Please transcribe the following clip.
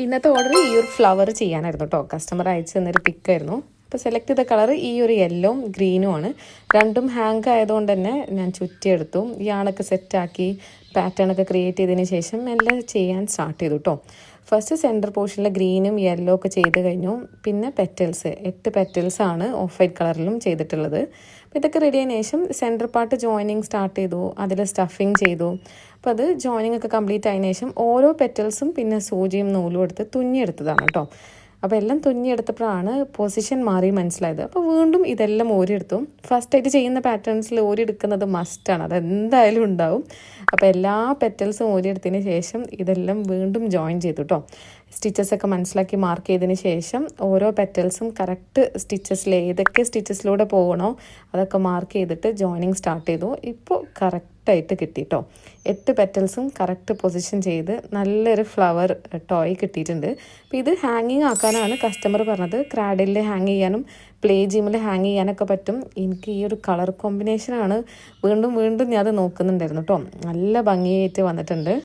ഇന്നത്തെ ഓർഡർ ഈ ഒരു ഫ്ലവർ ചെയ്യാനായിരുന്നു കേട്ടോ. കസ്റ്റമർ അയച്ചു തന്നൊരു പിക്കായിരുന്നു. അപ്പോൾ സെലക്ട് ചെയ്ത കളർ ഈ ഒരു യെല്ലോയും ഗ്രീനും ആണ്. രണ്ടും ഹാങ്ക് ആയതുകൊണ്ട് തന്നെ ഞാൻ ചുറ്റിയെടുത്തു. യാണൊക്കെ സെറ്റാക്കി പാറ്റേൺ ഒക്കെ ക്രിയേറ്റ് ചെയ്തതിന് ശേഷം എല്ലാം ചെയ്യാൻ സ്റ്റാർട്ട് ചെയ്തു കേട്ടോ. ഫസ്റ്റ് സെൻറ്റർ പോർഷനിൽ ഗ്രീനും യെല്ലോ ഒക്കെ ചെയ്ത് കഴിഞ്ഞു. പിന്നെ പെറ്റൽസ് 8 പെറ്റൽസ് ആണ് ഓഫ് വൈറ്റ് കളറിലും ചെയ്തിട്ടുള്ളത്. അപ്പോൾ ഇതൊക്കെ റെഡി ആയതിനു ശേഷം സെൻറ്റർ പാർട്ട് ജോയിനിങ് സ്റ്റാർട്ട് ചെയ്തു. അതിൽ സ്റ്റഫിങ് ചെയ്തു. അപ്പോൾ അത് ജോയിനിങ് ഒക്കെ കംപ്ലീറ്റ് ആയതിനു ശേഷം ഓരോ പെറ്റൽസും പിന്നെ സൂചിയും നൂലും എടുത്ത് തുന്നിയെടുത്തതാണ് കേട്ടോ. അപ്പോൾ എല്ലാം തുന്നിയെടുത്തപ്പോഴാണ് പൊസിഷൻ മാറി മനസ്സിലായത്. അപ്പോൾ വീണ്ടും ഇതെല്ലാം ഓരിയെടുത്തു. ഫസ്റ്റായിട്ട് ചെയ്യുന്ന പാറ്റേൺസിൽ ഓരിയെടുക്കുന്നത് മസ്റ്റാണ്, അതെന്തായാലും ഉണ്ടാവും. അപ്പോൾ എല്ലാ പെറ്റൽസും ഓരിയെടുത്തതിന് ശേഷം ഇതെല്ലാം വീണ്ടും ജോയിൻ ചെയ്തു കേട്ടോ. സ്റ്റിച്ചസൊക്കെ മനസ്സിലാക്കി മാർക്ക് ചെയ്തതിന് ശേഷം ഓരോ പെറ്റൽസും കറക്റ്റ് സ്റ്റിച്ചസിൽ ഏതൊക്കെ സ്റ്റിച്ചസിലൂടെ പോകണോ അതൊക്കെ മാർക്ക് ചെയ്തിട്ട് ജോയിനിങ് സ്റ്റാർട്ട് ചെയ്തു. ഇപ്പോൾ കറക്റ്റായിട്ട് കിട്ടി കേട്ടോ. 8 പെറ്റൽസും കറക്റ്റ് പൊസിഷൻ ചെയ്ത് നല്ലൊരു ഫ്ലവർ ടോയ് കിട്ടിയിട്ടുണ്ട്. അപ്പോൾ ഇത് ഹാങ്ങിങ് ആക്കാനാണ് കസ്റ്റമർ പറഞ്ഞത്. ക്രാഡിലിൽ ഹാങ് ചെയ്യാനും പ്ലേ ജിമ്മിൽ ഹാങ് ചെയ്യാനൊക്കെ പറ്റും. എനിക്ക് ഈ ഒരു കളർ കോമ്പിനേഷനാണ് വീണ്ടും ഞാൻ അത് നോക്കുന്നുണ്ടായിരുന്നു കേട്ടോ. നല്ല ഭംഗിയായിട്ട് വന്നിട്ടുണ്ട്.